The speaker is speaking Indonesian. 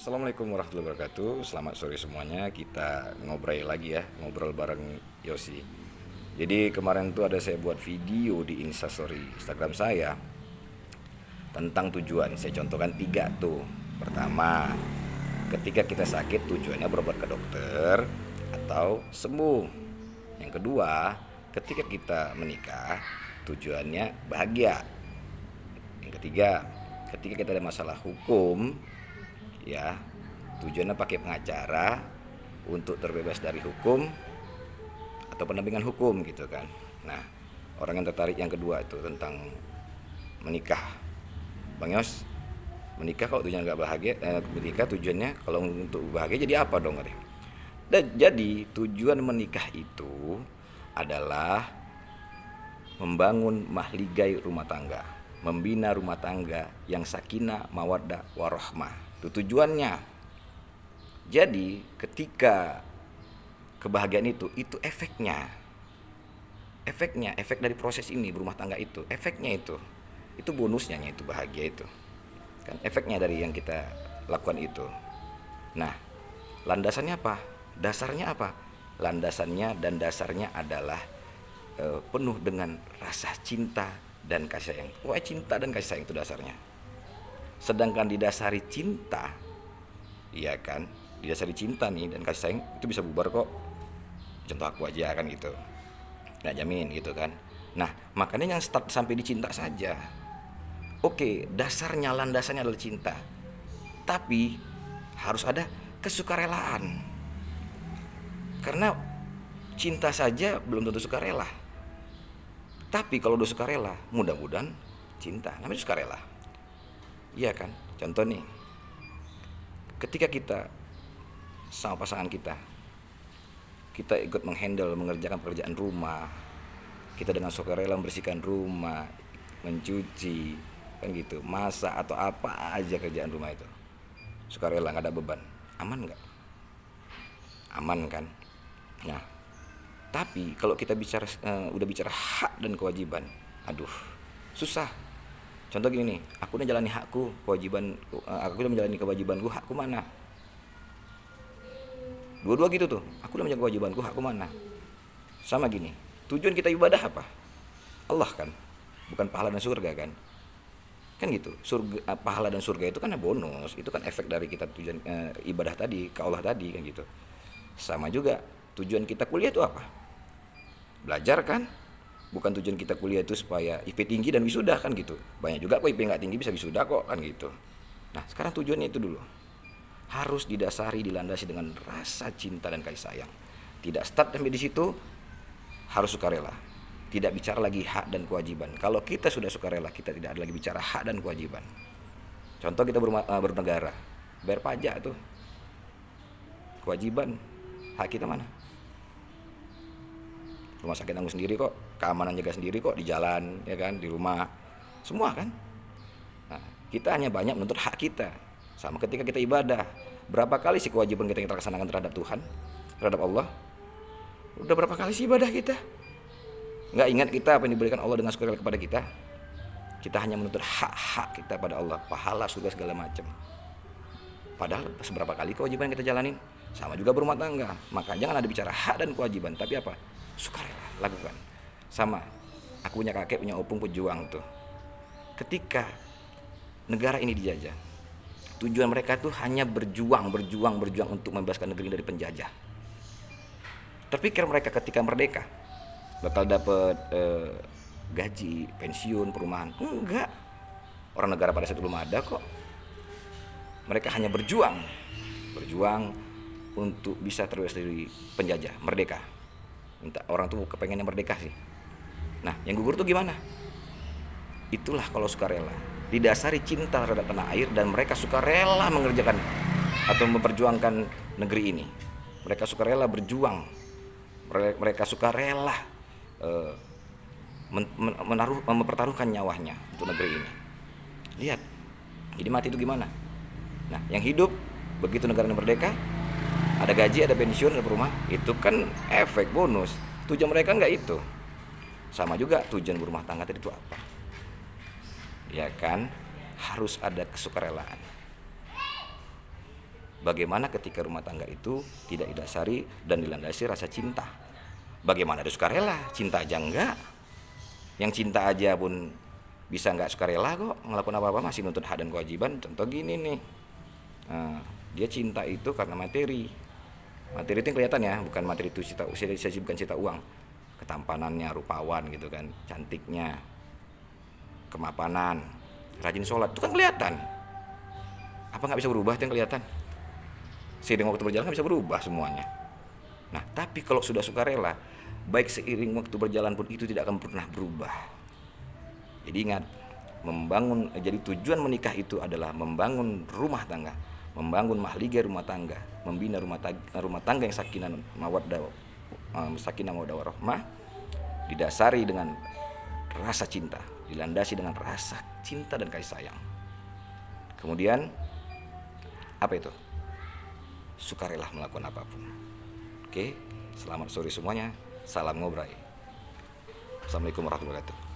Assalamualaikum warahmatullahi wabarakatuh. Selamat sore semuanya. Kita ngobrol lagi ya, ngobrol bareng Yosi. Jadi kemarin tuh ada saya buat video di Instastory Instagram saya tentang tujuan. Saya contohkan 3 tuh. Pertama, ketika kita sakit tujuannya berobat ke dokter atau sembuh. Yang kedua, ketika kita menikah tujuannya bahagia. Yang ketiga, ketika kita ada masalah hukum, ya tujuannya pakai pengacara untuk terbebas dari hukum atau pendampingan hukum gitu kan. Nah, orang yang tertarik yang kedua itu tentang menikah. Bang Yos, menikah kalau tujuannya nggak bahagia, menikah tujuannya kalau untuk bahagia jadi apa dong katanya. Dan jadi tujuan menikah itu adalah membangun mahligai rumah tangga, membina rumah tangga yang sakinah, mawaddah, warahmah. Itu tujuannya. Jadi ketika kebahagiaan itu efeknya. Efek dari proses ini berumah tangga itu, efeknya itu. Itu bonusnya itu bahagia itu. Kan efeknya dari yang kita lakukan itu. Nah, landasannya apa? Dasarnya apa? Landasannya dan dasarnya adalah penuh dengan rasa cinta dan kasih sayang. Wah, cinta dan kasih sayang itu dasarnya. Sedangkan didasari cinta, iya kan, didasari cinta nih dan kasih sayang itu bisa bubar kok. Contoh aku aja kan gitu, nggak jamin gitu kan. Nah, makanya yang start sampai di cinta saja. Oke, dasarnya landasannya adalah cinta, tapi harus ada kesukarelaan. Karena cinta saja belum tentu sukarela. Tapi kalau udah sukarela, mudah-mudahan cinta. Namanya sukarela. Iya kan? Contoh nih, ketika kita sama pasangan kita ikut menghandle, mengerjakan pekerjaan rumah, kita dengan sukarela membersihkan rumah, mencuci, kan gitu, masak atau apa aja kerjaan rumah itu, sukarela, nggak ada beban, aman nggak? Aman kan? Nah, tapi kalau kita bicara udah bicara hak dan kewajiban, aduh, susah. Contoh gini nih, aku udah jalani hakku, kewajiban, aku udah menjalani kewajibanku, hakku mana? Dua-dua gitu tuh, aku udah menjaga kewajibanku, hakku mana? Sama gini, tujuan kita ibadah apa? Allah kan, bukan pahala dan surga kan? Kan gitu, surga, pahala dan surga itu kan bonus, itu kan efek dari kita tujuan ibadah tadi, ke Allah tadi kan gitu. Sama juga, tujuan kita kuliah itu apa? Belajar kan? Bukan tujuan kita kuliah itu supaya IP tinggi dan wisuda kan gitu. Banyak juga kok IP nggak tinggi bisa wisuda kok kan gitu. Nah, sekarang tujuannya itu dulu. Harus didasari, dilandasi dengan rasa cinta dan kasih sayang. Tidak start sampai di situ, harus sukarela. Tidak bicara lagi hak dan kewajiban. Kalau kita sudah sukarela, kita tidak ada lagi bicara hak dan kewajiban. Contoh kita bernegara, bayar pajak tuh. Kewajiban, hak kita mana? Rumah sakit tanggung sendiri kok, keamanan jaga sendiri kok, di jalan ya kan, di rumah, semua kan. Nah, kita hanya banyak menuntut hak kita. Sama ketika kita ibadah, berapa kali sih kewajiban kita yang kita laksanakan terhadap Tuhan, terhadap Allah? Udah berapa kali sih ibadah kita? Nggak ingat kita apa yang diberikan Allah dengan sukarela kepada kita? Kita hanya menuntut hak-hak kita pada Allah, pahala, surga, segala macam. Padahal seberapa kali kewajiban yang kita jalanin? Sama juga berumah tangga. Maka jangan ada bicara hak dan kewajiban, tapi apa? Sukarela, lakukan. Sama, aku punya kakek, punya opung pejuang tuh. Ketika negara ini dijajah, tujuan mereka tuh hanya berjuang untuk membebaskan negeri dari penjajah. Terpikir mereka ketika merdeka bakal dapat gaji, pensiun, perumahan? Enggak. Orang negara pada saat itu belum ada kok. Mereka hanya berjuang untuk bisa terbebas dari penjajah, merdeka. Minta orang tuh kepengennya merdeka sih. Nah, yang gugur tuh gimana? Itulah kalau sukarela, didasari cinta terhadap tanah air dan mereka sukarela mengerjakan atau memperjuangkan negeri ini. Mereka sukarela berjuang, mereka sukarela mempertaruhkan nyawanya untuk negeri ini. Lihat, jadi mati itu gimana? Nah, yang hidup begitu negara merdeka, ada gaji, ada pensiun, ada perumahan, itu kan efek bonus. Tujuan mereka nggak itu. Sama juga tujuan berumah tangga tadi itu apa? Ya kan, harus ada kesukarelaan. Bagaimana ketika rumah tangga itu tidak didasari dan dilandasi rasa cinta? Bagaimana ada sukarela? Cinta aja enggak. Yang cinta aja pun bisa enggak sukarela kok ngelakuin apa-apa, masih nuntut hak dan kewajiban. Contoh gini nih, dia cinta itu karena materi. Materi itu yang kelihatan ya, bukan materi itu bukan cinta uang. Ketampanannya, rupawan gitu kan, cantiknya, kemapanan, rajin sholat, itu kan kelihatan. Apa nggak bisa berubah? Itu yang kelihatan. Seiring waktu berjalan kan bisa berubah semuanya. Nah, tapi kalau sudah sukarela, baik seiring waktu berjalan pun itu tidak akan pernah berubah. Jadi ingat, jadi tujuan menikah itu adalah membangun rumah tangga, membangun mahligai rumah tangga, membina rumah tangga yang sakinah mawaddah warahmah, didasari dengan rasa cinta, dilandasi dengan rasa cinta dan kasih sayang. Kemudian apa itu? Sukarela melakukan apapun. Oke, selamat sore semuanya. Salam ngobrai. Assalamualaikum warahmatullahi wabarakatuh.